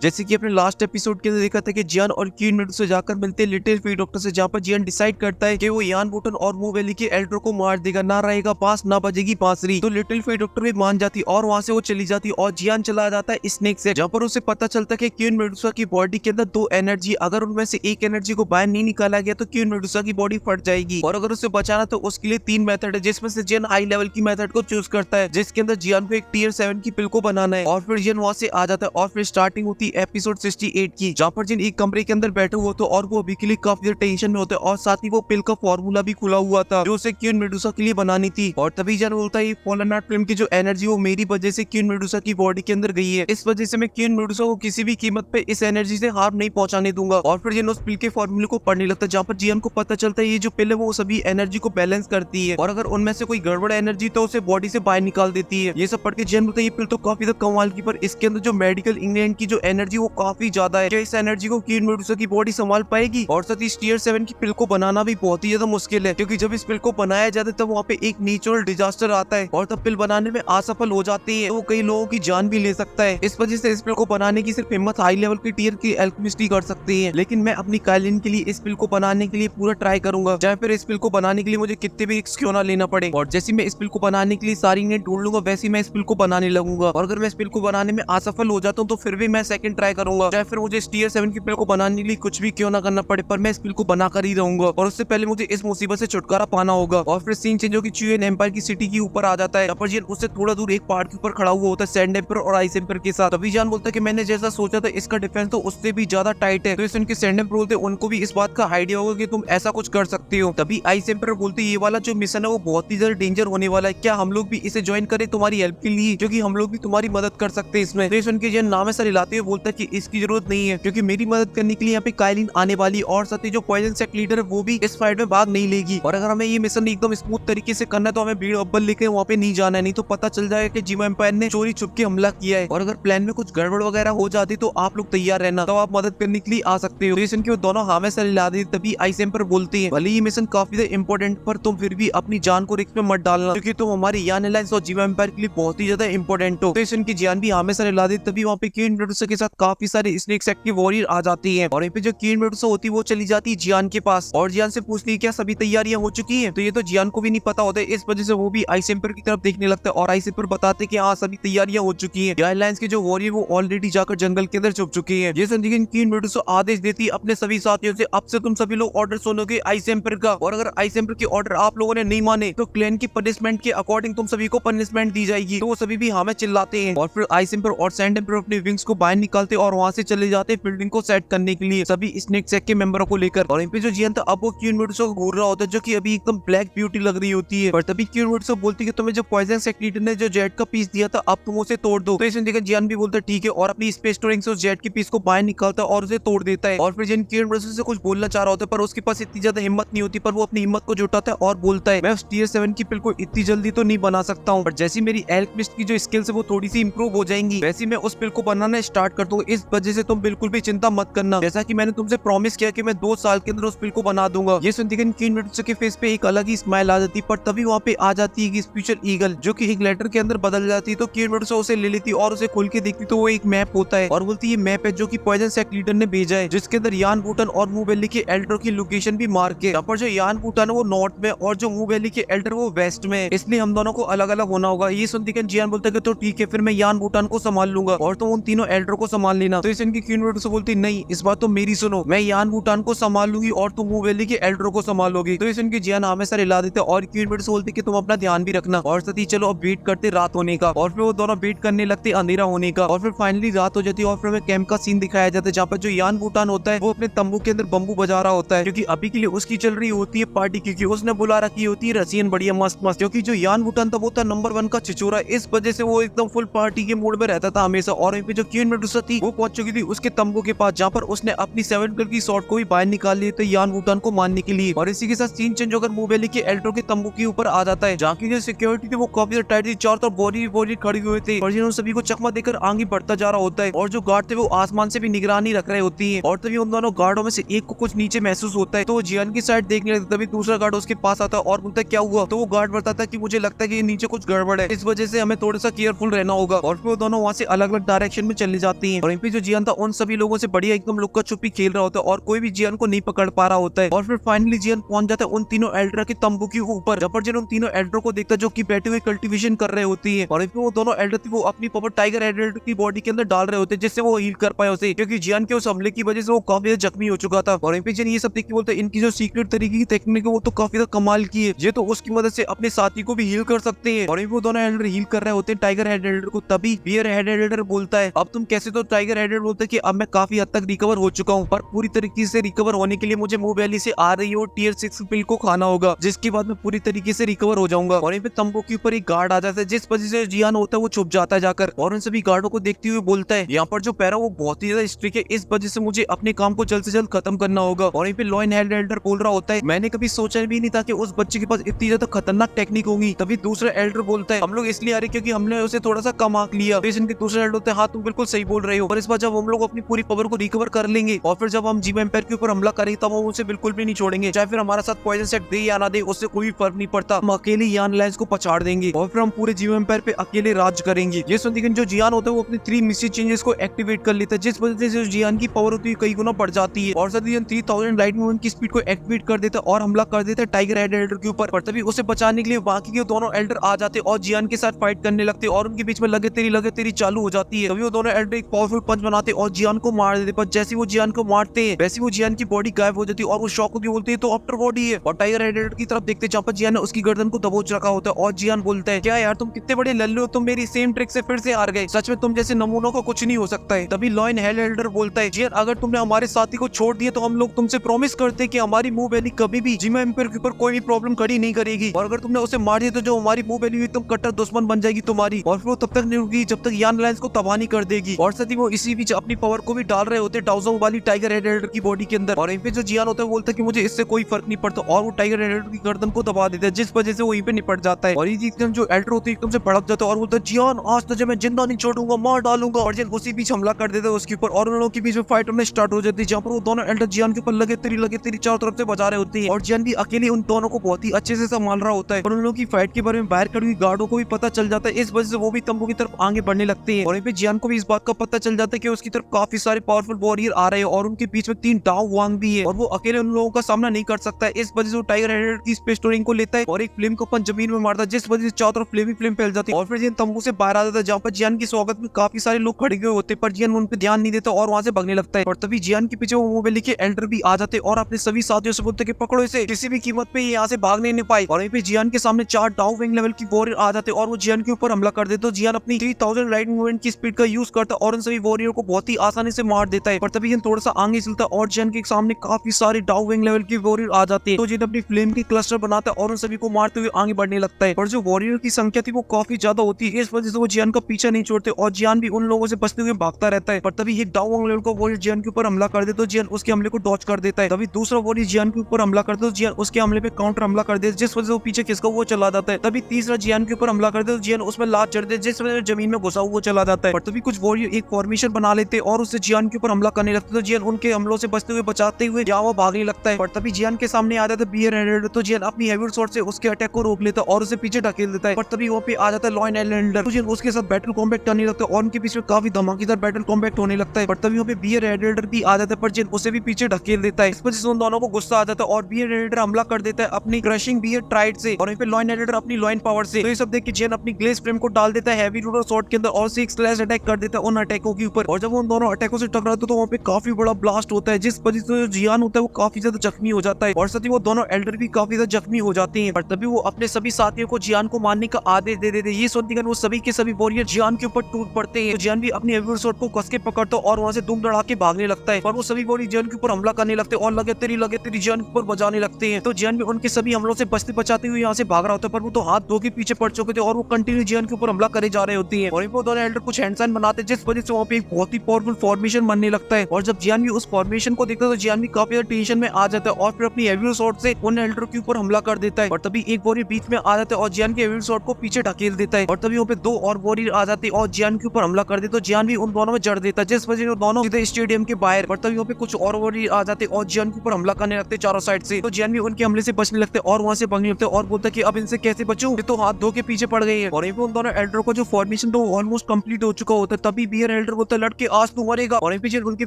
जैसे कि अपने लास्ट एपिसोड के अंदर देखा था कि जियान और क्वीन मेडुसा जाकर मिलते हैं लिटिल फी डॉक्टर से, जहाँ पर जियान डिसाइड करता है कि वो यान बूटन और मू वैली के एल्डर को मार देगा, ना रहेगा पास ना बजेगी बांसुरी। तो लिटिल फी डॉक्टर भी मान जाती और वहां से वो चली जाती और जियान चला जाता है स्नेक से, जहाँ पर उसे पता चलता है कि क्वीन मेडुसा की बॉडी के अंदर दो एनर्जी, अगर उनमें से एक एनर्जी को बाहर नहीं निकाला गया तो क्वीन मेडुसा की बॉडी फट जाएगी, और अगर उसे बचाना तो उसके लिए 3 मेथड है, जिसमें से जियान हाई लेवल की मेथड को चूज करता है, जिसके अंदर जियान को एक टियर 7 की पिल को बनाना है। और फिर जियान वहां से आ जाता है और फिर स्टार्टिंग होती है एपिसोड 68 की, जहाँ पर जिन एक कमरे के अंदर बैठे हुए थे और वो अभी के लिए काफी ज्यादा टेंशन में होते हैं, और साथ ही वो पिल का फॉर्मूला भी खुला हुआ था जो उसे क्वीन मेडुसा के लिए बनानी थी। और तभी जियान बोलता है फॉलन आर्ट फिल्म की जो एनर्जी वो मेरी वजह से क्वीन मेडुसा की बॉडी के अंदर गई है, इस वजह से मैं क्वीन मेडुसा को किसी भी कीमत पे इस एनर्जी से हार्म नहीं पहुंचाने दूंगा। और फिर जियान उस पिल के फॉर्मूले को पढ़ने लगता है, जहाँ पर जियान को पता चलता है ये जो पिल है वो सभी एनर्जी को बैलेंस करती है, और अगर उनमें से कोई गड़बड़ एनर्जी तो उसे बॉडी से बाहर निकाल देती है। ये सब पढ़ के जियान बोलता है ये पिल तो काफी ज्यादा कमाल की, पर इसके अंदर जो मेडिकल इंग्रेडिएंट की जो एनर्जी वो काफी ज्यादा है, क्या इस एनर्जी को क्वीन मेडुसा की बॉडी संभाल पाएगी? और साथ ही टियर 7 की पिल को बनाना भी बहुत ही ज्यादा मुश्किल है, क्योंकि जब इस पिल को बनाया जाता है तब वहाँ पे एक नेचुरल डिजास्टर आता है और तब पिल बनाने में असफल हो जाती है, तो कई लोगों की जान भी ले सकता है। इस वजह से इस पिल को बनाने की सिर्फ हिम्मत हाई लेवल की टियर की एल्केमिस्ट ही कर सकती है, लेकिन मैं अपनी काइलिन के लिए इस पिल को बनाने के लिए पूरा ट्राई करूंगा, चाहे फिर इस पिल को बनाने के लिए मुझे कितने भी रिस्क क्यों ना लेना पड़े। और जैसे मैं इस पिल को बनाने के लिए सारी इंग्रेडिएंट ढूंढ लूंगा, वैसे मैं इस पिल को बनाने लगूंगा, और अगर मैं इस पिल को बनाने में असफल हो जाता हूँ तो फिर भी मैं सेकंड ट्राई करूंगा, चाहे फिर मुझे इस टियर 7 की पिल को बनाने के लिए कुछ भी क्यों ना करना पड़े, पर मैं इस पिल को बनाकर ही रहूंगा। और उससे पहले मुझे इस मुसीबत से छुटकारा पाना होगा। और फिर सीन चेंज होकर चुयन एम्पायर की सिटी के ऊपर आ जाता है, जहाँ पर जियान उससे थोड़ा दूर एक पहाड़ के ऊपर खड़ा हुआ होता है सैंड एम्पायर और आइस एम्पायर के साथ। तभी जियान बोलता है कि मैंने जैसा सोचा था इसका डिफेंस तो उससे भी ज्यादा टाइट है, तो इस उनके सैंड एम्पायर बोलते उनको भी इस बात का आइडिया होगा कि तुम ऐसा कुछ कर सकते हो। तभी आइस एम्पायर बोलते ये वाला जो मिशन है वो बहुत ही ज्यादा डेंजर होने वाला है, क्या हम लोग भी इसे ज्वाइन करें तुम्हारी हेल्प के लिए, क्योंकि हम लोग भी तुम्हारी मदद कर सकते हैं इसमें। तो इस उनके जियान नाम ऐसा हिलाते हुए बोलता है कि इसकी जरूरत नहीं है, क्योंकि मेरी मदद करने के लिए यहाँ पे काइलिन आने वाली, और साथ ही जो पॉइजन सेक्ट लीडर है वो भी इस फाइट में भाग नहीं लेगी। और अगर हमें ये मिशन एकदम स्मूथ तरीके से करना है तो हमें भीड़ अब्बल लेके वहाँ पे नहीं जाना है, नहीं तो पता चल जाएगा कि जिमा एम्पायर ने चोरी छुप के हमला किया है, और अगर प्लान में कुछ गड़बड़ वगैरह हो जाती तो आप लोग तैयार रहना, तो आप मदद करने के लिए आ सकते हो। तो इनके दोनों हाँ में सर ला दी। तभी आइस एम्पायर बोलते हैं भले ये मिशन काफी ज्यादा इंपॉर्टेंट, पर तुम फिर भी अपनी जान को रिस्क में मत डालना, क्योंकि तुम हमारी यान एलायंस और जिमा एम्पायर के लिए बहुत ही ज्यादा इंपॉर्टेंट हो। तो इनकी जान भी हाँ में सर ला दी। तभी वहाँ पे क्वीन मेडुसा के साथ काफी सारे स्नेक सेक्ट की वॉरियर आ जाती है, और यहाँ पे जो क्वीन मेडुसा होती है वो चली जाती है जियान के पास, और जियान से पूछती है क्या सभी तैयारियां हो चुकी हैं। तो ये तो जियान को भी नहीं पता होता है, इस वजह से वो भी आइस एम्पायर की तरफ देखने लगता है, और आइस एम्पायर बताते हैं कि हाँ सभी तैयारियां हो चुकी हैं, एयरलाइंस के जो वॉरियर वो ऑलरेडी जाकर जंगल के अंदर छुप चुके हैं। ये सुनकर क्वीन मेडुसा आदेश देती है अपने सभी साथियों से अब से तुम सभी लोग ऑर्डर सुनोगे आइस एम्पायर का, और अगर आइस एम्पायर के ऑर्डर आप लोगों ने नहीं माने तो क्लैन की पनिशमेंट के अकॉर्डिंग तुम सभी को पनिशमेंट दी जाएगी। तो वो सभी भी हाँ में चिल्लाते हैं, और फिर आइस एम्पायर और सैंड एम्पायर अपने विंग्स को बाहर निकालते और वहां से चले जाते बिल्डिंग को सेट करने के लिए सभी स्नेक सेक के मेंबरों को लेकर। और यहाँ पे जो जियान था अब वो क्वीन मेडुसा को घूर रहा होता है, जो कि अभी एकदम ब्लैक ब्यूटी लग रही होती है, पर तभी क्वीन मेडुसा बोलती है कि तुम्हें जो पॉइजन सेक्ट लीडर ने जो जेट का पीस दिया था अब तुम उसे तोड़ दो। तो इसमें देखा जियान भी बोलता है ठीक है, और अपनी स्पेस स्टोरिंग से उस जेट के पीस को बाहर निकालता है और उसे तोड़ देता है। और फिर जिन क्वीन मेडुसा से कुछ बोलना चाह रहा होता है, पर उसके पास इतनी ज्यादा हिम्मत नहीं होती, पर वो अपनी हिम्मत को जुटाता है और बोलता है मैं उस टियर 7 की पिल को इतनी जल्दी तो नहीं बना सकता हूँ, पर जैसी मेरी एल्केमिस्ट की जो स्किल्स है वो थोड़ी सी इंप्रूव हो जाएंगी वैसे मैं उस पिल को बनाना स्टार्ट कर दूंगा, इस वजह से तुम बिल्कुल भी चिंता मत करना, जैसा कि मैंने तुमसे प्रॉमिस किया कि मैं 2 साल के अंदर उस पिल को बना दूंगा। ये सुनते ही क्वीन मेडुसा के फेस पे एक अलग ही स्माइल आ जाती, पर तभी वहाँ पे आ जाती है स्पेशल ईगल जो कि एक लेटर के अंदर बदल जाती है। तो क्वीन मेडुसा उसे ले लेती और उसे खोल के देखती तो वो एक मैप होता है, और बोलती है मैप है जो कि पॉइजन सेक्ट लीडर ने भेजा है, जिसके अंदर यान बूटन और मू वैली के एल्डर की लोकेशन भी मार्क है। यहाँ पर जो यान बूटन है वो नॉर्थ में और जो मू वैली के एल्डर वो वेस्ट में, इसलिए हम दोनों को अलग अलग होना होगा। ये सुनती है जियान बोलता है तो ठीक है फिर मैं यान बूटन को संभाल लूंगा और तुम उन तीनों एल्डर को संभाल लेना। तो इस इनकी क्वीन मेडुसा बोलती नहीं इस बात तो मेरी सुनो, मैं यान बूटन को संभाल लूंगी और तुम मू वैली के एल्डर को संभालोगी। तो इस इनकी जियान हमेशा हिला देते और क्वीन मेडुसा बोलती कि तुम अपना ध्यान भी रखना, और साथ ही चलो अब वेट करते रात होने का। और फिर वो दोनों वेट करने लगते अंधेरा होने का, और फिर फाइनली रात हो जाती है और फिर हमें कैंप का सीन दिखाया जाता है, जहाँ पर जो यान बूटन होता है वो अपने तंबू के अंदर बम्बू बजा रहा होता है, क्योंकि अभी के लिए उसकी चल रही होती है पार्टी, क्योंकि उसने बुला रखी होती है रसियन बढ़िया मस्त मस्त, क्योंकि जो यान बूटन था वो था नंबर 1 का छिछोरा, इस वजह से वो एकदम फुल पार्टी के मूड में रहता था हमेशा। और वहीं पे जो क्वीन मेडुसा थी वो पहुंच चुकी थी उसके तंबू के पास, जहाँ पर उसने अपनी 7 कलर की शॉट को भी बाहर निकाल लिया था यान बूटन को मारने के लिए। और इसी के साथ सीन चेंज होकर मू वैली के एल्डर के तंबू के ऊपर आ जाता है, जहाँ की जो सिक्योरिटी थी वो काफी टाइट थी, चारों तरफ बोरी खड़ी हुए थे, और जिन्होंने सभी को चकमा देकर आगे बढ़ता जा रहा होता है, और जो गार्ड थे वो आसमान से भी निगरानी रख रहे होती है। और तभी उन दोनों गार्डों में से एक को कुछ नीचे महसूस होता है, तो वो जियान की साइड देखने लगता है। तभी दूसरा गार्ड उसके पास आता है और बोलता है क्या हुआ। तो वो गार्ड बताता है कि मुझे लगता है कि नीचे कुछ गड़बड़ है, इस वजह से हमें थोड़ा सा केयरफुल रहना होगा। और फिर वो दोनों वहाँ से अलग अलग डायरेक्शन में चले जाते जाती है। और वहीं पे जो जियान था उन सभी लोगों से बढ़िया एकदम लुक्का छुपी खेल रहा होता है और कोई भी जियान को नहीं पकड़ पा रहा होता है। और फिर फाइनली जियान पहुंच जाता है उन तीनों एल्डर के तंबू के ऊपर, जब पर जिन उन तीनों एल्डर को देखता है जो कि बैठे हुए कल्टीवेशन कर रहे होती है। और वो दोनों एल्डर थी वो अपनी पावर टाइगर एल्डर की बॉडी के अंदर डाल रहे होते हैं जिससे वो हील कर पाए उसे, क्योंकि जियान के उस हमले की वजह से वो काफी जख्मी हो चुका था। और जिन ये सब देख के बोलते हैं इनकी जो सीक्रेट तरीके की टेक्निक है वो तो काफी कमाल की है, ये तो उसकी मदद से अपने साथी को भी हील कर सकते हैं। और वो दोनों एल्डर हील कर रहे होते हैं टाइगर हेड एल्डर को, तभी बियर हेड एल्डर बोलता है अब तुम कैसे, तो टाइगर हेड एल्डर बोलता है कि अब मैं काफी हद तक रिकवर हो चुका हूँ, पर पूरी तरीके से रिकवर होने के लिए मुझे मूव वैली से आ रही हो टियर 6 पिल को खाना होगा, जिसके बाद मैं पूरी तरीके से रिकवर हो जाऊंगा। और यहाँ पे तंबू के ऊपर एक गार्ड आ जाता है जिस वजह से जियान होता है वो छुप जाता है जाकर, और उन सभी गार्डों को देखते हुए बोलता है यहाँ पर जो पैरा वो बहुत ही ज्यादा स्ट्रिक्ट है, इस वजह से मुझे अपने काम को जल्द से जल्द खत्म करना होगा। और यहाँ पे लॉयन हेड एल्डर बोल रहा होता है मैंने कभी सोचा भी नहीं था कि उस बच्चे के पास इतनी ज्यादा खतरनाक टेक्निक होगी। तभी दूसरा एल्डर बोलता है हम लोग इसलिए आ रहे क्योंकि हमने उसे थोड़ा सा कम आंक लिया। फिर इनके दूसरे एल्डर होते हैं हाँ तुम बिल्कुल सही बोल रहे हो, और इस बार जब हम लोग अपनी पूरी पावर को रिकवर कर लेंगे और फिर जब हम जीवा एम्पायर के ऊपर हमला करेंगे तब हम उसे बिल्कुल भी नहीं छोड़ेंगे, चाहे फिर हमारा साथ पॉइजन सेट दे या ना दे उससे कोई फर्क नहीं पड़ता, हम अकेले यान लाइंस को पछाड़ देंगे और फिर हम पूरे जीवा एम्पायर पे अकेले राज करेंगे। ये सुनते जो जियान होता है वो अपने 3 मिस्ट्री चेंजेस को एक्टिवेट कर लेता है जिस वजह से जियान की पावर होती है कई गुना बढ़ जाती है, और जियान 3000 लाइट मूवमेंट की स्पीड को एक्टिवेट कर देता है और हमला कर देता है टाइगर हेड एल्डर के ऊपर। पर तभी उसे बचाने के लिए बाकी के दोनों एल्डर आ जाते और जियान के साथ फाइट करने लगते और उनके बीच में लगे तेरी चालू हो जाती है। तभी वो दोनों एल्डर एक पावरफुल पंच बनाते और जियान को मार देते, पर जैसे वो जियान को मारते हैं वैसे वो जियान की बॉडी गायब हो जाती है और वो शॉक होकर बोलते हैं तो आफ्टर बॉडी है, और टाइगर हेड एल्डर की तरफ देखते जहाँ पर जियान ने उसकी गर्दन को दबोच रखा होता है और जियान बोलता है क्या यार तुम कितने बड़े लल्लू हो, तुम मेरी सेम ट्रिक से फिर से हार गए, सच में तुम जैसे नमूनों को कुछ नहीं हो सकता है। तभी लॉयन हेड एल्डर बोलता है जियान अगर तुमने हमारे साथी को छोड़ दिया तो हम लोग तुमसे प्रॉमिस करते हैं कि हमारी मूव वैली कभी भी जीवा एम्पायर के ऊपर कोई भी प्रॉब्लम खड़ी नहीं करेगी, और अगर तुमने उसे मार दिया तो जो हमारी मूव वैली एकदम कट्टर दुश्मन बन जाएगी तुम्हारी, और फिर वो तब तक नहीं रुकेगी जब तक यान लाइंस को तबाह नहीं कर देगी। और साथ ही वो इसी बीच अपनी पावर को भी डाल रहे होते डाउजो वाली टाइगर हेड एल्डर की बॉडी के अंदर, और यहीं पे जो जियान होता है बोलता है कि मुझे इससे कोई फर्क नहीं पड़ता, और वो टाइगर हेड एल्डर की गर्दन को दबा देता है जिस वजह से वो यहीं पे निपट जाता है। और ये एकदम जो एल्डर होती है एकदम से भड़क जाता है और बोलता है जियान आज तुझे मैं जिंदा नहीं छोड़ूंगा, मार डालूंगा, और जियान उसी बीच हमला कर देता है उसके ऊपर और उन लोगों के बीच में फाइट होने स्टार्ट हो जाती है जहाँ पर वो दोनों एल्डर जियान के ऊपर लगे तेरी चारों तरफ से बजा रहे होते हैं, और जियान भी अकेले उन दोनों को बहुत ही अच्छे से संभाल रहा होता है। और उन लोगों की फाइट के बारे में बाहर खड़ी हुई गार्डों को भी पता चल जाता है, इस वजह से वो भी तंबू की तरफ आगे बढ़ने लगते हैं। और यहाँ पे जियान को भी इस बात का पता चल जाता है कि उसकी तरफ काफी सारे पावरफुल वॉरियर आ रहे हैं और उनके बीच में 3 डाउ वांग भी है और वो अकेले उन लोगों का सामना नहीं कर सकता है, इस वजह से वो टाइगर हेड की स्पेस स्टोरिंग को लेता है और एक फ्लेम को अपन जमीन में मारता है जिस वजह से चारों तरफ फ्लेम फैल जाती है। और फिर जियान तंबू से बाहर आ जाता है जहाँ पर जियान के स्वागत में काफी सारे लोग खड़े हुए होते हैं, पर जियान उन पे ध्यान नहीं देता और वहां से भागने लगता है। और तभी जियान के पीछे वो मूव वैली के एल्डर भी आ जाते और अपने सभी साथियों से बोलते कि पकड़ो इसे, किसी भी कीमत पे यहाँ से भागने नहीं पाए। और वहीं पे जियान के सामने 4 डाउ विंग लेवल की वॉरियर आ जाते और वो जियान के ऊपर हमला कर देते, तो जियान अपनी 3000 लाइट मूवमेंट की स्पीड का यूज करता और उन सभी वॉरियर को बहुत ही आसानी से मार देता है। पर तभी जियान थोड़ा सा आगे चलता और जियान के सामने काफी सारे डाउ विंग लेवल की वॉरियर आ जाते हैं, तो जियान अपनी फ्लेम की क्लस्टर बनाता है और उन सभी को मारते हुए आगे बढ़ने लगता है। पर जो वॉरियर की संख्या थी वो काफी ज्यादा होती है, इस वजह से वो जियान का पीछा नहीं छोड़ते और जियान भी उन लोगों से बचते हुए भागता रहता है। पर तभी एक डाउ विंग लेवल का वॉरियर जियान के ऊपर हमला कर दे तो जियान उसके हमले को डॉच कर देता है। तभी दूसरा वॉरियर जियान के ऊपर हमला करता है तो जियान उसके हमले पे काउंटर हमला कर देता है जिस वजह से वो पीछे खिसका वो चला जाता है। तभी तीसरा जियान के ऊपर हमला करता है तो जियान उसमें लात चढ़ दे जिस वजह से जमीन में घुसा हुआ चला जाता है। पर तभी कुछ वॉरियर एक फॉर्मेशन बना लेते और उससे जियान के ऊपर हमला करने लगते तो जियान उनके हमलों से बचते हुए बचाते हुए जहाँ वो भागने लगता है। पर तभी जियान के सामने आ जाता है बियर एल्डर, तो जियान अपनी हेवी स्वॉर्ड से उसके अटैक को रोक लेता है और उसे पीछे ढकेल देता है। पर तभी वहाँ पे आ जाता है लॉयन एल्डर, तो जियान उसके साथ बैटल कॉम्बैट करने लगता है और उनके बीच में काफी धमाकेदार बैटल कॉम्बैट होने लगता है। पर तभी वहाँ पे बियर एल्डर भी आ जाता है पर जियान उसे भी पीछे ढकेल देता है, इस वजह से उन दोनों को गुस्सा आ जाता है और बियर एल्डर हमला कर देता है अपनी क्रशिंग बियर ट्राइड से और वहीं पे लॉयन एल्डर अपनी लॉयन पावर से। तो ये सब देख के जियान अपनी ग्लेस फ्रेम को डाल देता है हैवी रूडर शॉट के अंदर और से एक स्लैश अटैक कर देता है उन अटैकों के ऊपर, और जब उन दोनों अटैकों से टकराते तो वहाँ पे काफी बड़ा ब्लास्ट होता है जिस वजह से जियान होता है वो काफी ज्यादा जख्मी हो जाता है और साथ ही वो दोनों एल्डर भी काफी ज्यादा जख्मी हो जाते हैं। पर तभी वो अपने सभी साथियों को जियान को मारने का आदेश दे देते हैं। ये सुनकर वो सभी के सभी वॉरियर जियान के ऊपर टूट पड़ते हैं, तो जियान भी अपनी हेवी शॉट को कस के पकड़ता और वहां से दुम दड़ा के भागने लगता है और वो सभी वॉरियर जियान के ऊपर हमला करने लगते हैं और लगे तेरी जियान के ऊपर बजाने लगते हैं। तो जियान भी उनके सभी हमलों से बचते बचाते हुए यहाँ से भाग रहा होता है, पर वो तो हाथ धो के पीछे पड़ चुके थे और वो कंटिन्यू जियान के ऊपर हमला करे जा रहे होते हैं। और वो दोनों एल्डर कुछ हैंड साइन बनाते हैं जिस वजह से वहाँ पे एक बहुत ही पावरफुल फॉर्मेशन बनने लगता है, और जब जियान भी उस फॉर्मेशन को देखता है तो जियान भी काफी ज्यादा टेंशन में आ जाता है और फिर अपनी हेवी शॉट से उन एल्डर के ऊपर हमला कर देता है। और तभी एक वॉरियर बीच में आ जाता है और जियान के हेवी शॉट को पीछे ढकेल देता है, और तभी वहाँ पे 2 और वॉरियर आ जाते हैं और जियान के ऊपर हमला कर देते तो जियान भी उन दोनों में जड़ देता है जिस वजह से दोनों सीधे स्टेडियम के बाहर। पर तभी वहाँ पे कुछ और वॉरियर आ जाते और जियान के ऊपर हमला करने लगते चारों साइड से, तो जियान भी उनके हमले से बचने लगते और वहाँ से भागने लगते और बोलता है कि अब इनसे कैसे बचूं, तो हाथ धो के पीछे पड़ गई है। और उन दोनों एल्डर को जो फॉर्मेशन तो ऑलमोस्ट कंप्लीट हो चुका होता है, तभी बियर एल्डर बोलता है लड़के आज तू मरेगा, और वहीं पे जियान उनकी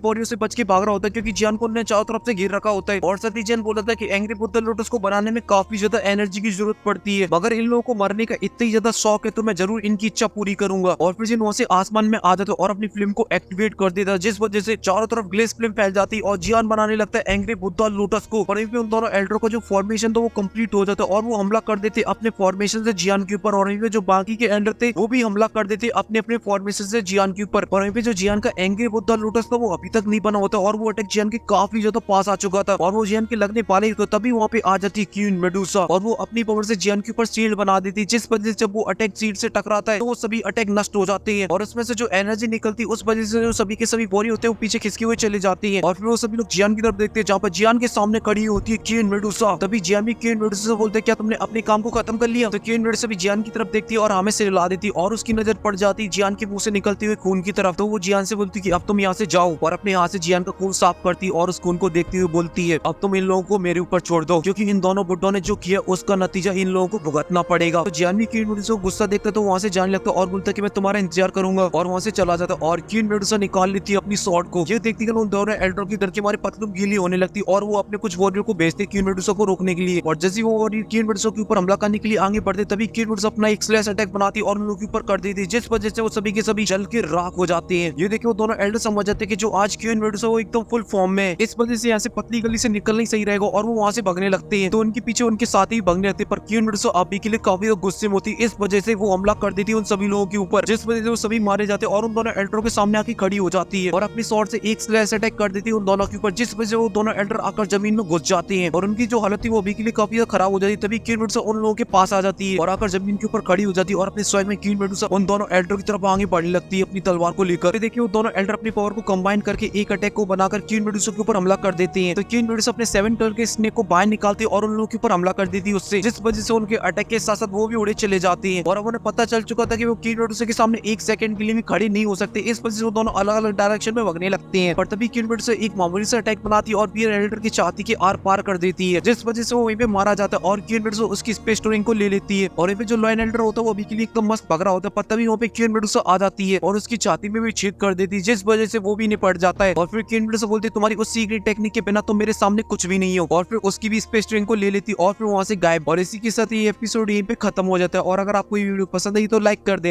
बॉडी से बच के भाग रहा होता है क्योंकि जियान को उन्होंने चारों तरफ से घेर रखा होता है। और साथ ही जियान बोला था कि एंग्री बुद्धा लोटस को बनाने में काफी ज्यादा एनर्जी की जरूरत पड़ती है, मगर इन लोगों को मरने का इतना ही ज्यादा शौक है तो मैं जरूर इनकी इच्छा पूरी करूंगा। और फिर जिन वहां से आसमान में आ जाता और अपनी फिल्म को एक्टिवेट कर देता, जिस वजह से चारों तरफ ग्लेस फिल्म फैल जाती और जियान बनाने लगता है एंग्री बुद्धा लोटस को। और वहीं पे उन दोनों एल्डर का जो फॉर्मेशन था वो कंप्लीट हो जाता और वो हमला कर देते अपने फॉर्मेशन से जियान के ऊपर। और वहीं पे जो बाकी के एल्डर थे वो भी हमला कर देते अपने अपने फॉर्मेशन से जियान के ऊपर। और वहीं पे जो जियान का एंग्री बुद्धा लोटस था वो अभी तक नहीं बना होता और वो अटैक जियान के काफी ज्यादा पास आ चुका था और वो जियान के लगने वाले ही तो तभी वहाँ पे आ जाती क्वीन मेडुसा और वो अपनी पावर से जियान के ऊपर शील्ड बना देती, जिस वजह से जब वो अटैक शील्ड से टकराता है तो वो सभी अटैक नष्ट हो जाते हैं। और उसमें से जो एनर्जी निकलती है उस वजह से जो सभी के सभी बॉडी होते हैं वो पीछे खिसके हुए चले जाती है। और फिर वो सभी लोग जियान की तरफ देखते हैं जहाँ पर जियान के सामने खड़ी होती है क्वीन मेडुसा। तभी जियान भी क्वीन मेडुसा से बोलते हैं क्या तुमने अपने काम को खत्म कर लिया? तो क्वीन मेडुसा भी जियान की तरफ देखती है और हमें से हिला देती और उसकी नजर पड़ जाती जियान के मुंह से निकलते हुए खून की तरफ। तो वो जियान से बोलती है कि अब तुम यहाँ से जाओ और अपने हाथ से जियान का खून साफ करती और उस खून को देखते हुए बोलती है अब तुम इन लोगों को मेरे ऊपर छोड़ दो क्योंकि इन दोनों बुड्ढों ने जो किया उसका नतीजा इन लोगों को भुगतना पड़ेगा। तो जियान भी क्वीन मेडुसा को गुस्सा देखता तो वहाँ से जाने लगता और बोलता कि मैं तुम्हारा इंतजार करूंगा और वहाँ से चला जाता। और क्वीन मेडुसा निकाल लेती है अपनी स्वॉर्ड को। ये देखती है उन दोनों एल्डर की डर के मारे पतलून गीली होने लगती और वो अपने कुछ वॉरियर को भेजते क्वीन मेडुसा को रोकने के लिए। और जैसे वो वॉरियर क्वीन मेडुसा के ऊपर हमला करने के लिए आगे बढ़ते तभी क्वीन मेडुसा अपना एक स्लैश अटैक बनाती और उन लोगों के ऊपर कर देती, जिस वजह से वो सभी के सभी जल के राख हो जाते हैं। ये देखिए वो दोनों एल्डर समझ जाते हैं कि जो आज क्वीन मेडुसा वो एकदम फुल फॉर्म में है, इस वजह से यहाँ से पतली गली से निकलना ही सही रहेगा और वो वहाँ से भागने लगते हैं। तो उनके पीछे उनके साथ ही भागने लगते पर क्वीन मेडुसा अभी के लिए काफी गुस्से में होती, इस वजह से वो हमला कर देती उन सभी लोगों के ऊपर, जिस वजह से वो सभी मारे जाते और उन दोनों एल्डरों के सामने आके खड़ी हो जाती है और अपनी स्वॉर्ड से एक स्लैश अटैक कर देती है उन दोनों के ऊपर, जिस वजह से वो दोनों एल्डर आकर जमीन में घुस जाते हैं और उनकी जो हालत थी वो अभी के लिए काफी खराब हो जाती है। तभी क्वीन मेडुसा उन लोगों के पास आ जाती है और आकर जमीन के ऊपर खड़ी हो जाती है और अपने स्वयं में क्वीन मेडुसा उन दोनों एल्डर की तरफ आगे बढ़ने लगती है अपनी तलवार को लेकर। देखिए वो दोनों एल्डर अपनी पावर को कंबाइन करके एक अटैक को बनाकर क्वीन मेडुसा के ऊपर हमला कर देते हैं। तो क्वीन मेडुसा अपने 7 कलर के स्नेक को बाहर निकालती है और उन लोगों के ऊपर हमला कर देती है उससे, जिस वजह से उनके अटैक के साथ साथ वो भी उड़े चले जाते हैं। और अब उन्हें पता चल चुका था कि वो क्वीन मेडुसा के सामने एक सेकंड के लिए भी खड़े नहीं हो सकते, इस वजह से वो दोनों अलग अलग डायरेक्शन में भागने लगते हैं। पर तभी क्वीन मेडुसा एक मामूली सा अटैक बनाती है और बियर एल्डर की छाती के आर पार कर देती है, जिस वजह से वो वहीं पे मारा जाता है और क्वीन मेडुसा उसकी स्पेस स्टोरिंग को ले लेती है। और वहीं पे जो लॉयन एल्डर होता है वो अभी के लिए एकदम मस्त भाग रहा होता है पर तभी वहाँ पे क्वीन मेडुसा आ जाती है और उसकी छाती में भी छेद कर देती है, जिस वजह से वो भी निपट जाता है। और फिर क्वीन मेडुसा बोलती है तुम्हारी उस सीक्रेट टेक्निक के बिना तो मेरे सामने कुछ भी नहीं हो, और फिर उसकी भी स्पेस स्टोरिंग को ले लेती और फिर वहाँ से गायब। और इसी के साथ ये एपिसोड यहीं पे खत्म हो जाता है। और अगर आपको ये वीडियो पसंद आई तो लाइक कर देना।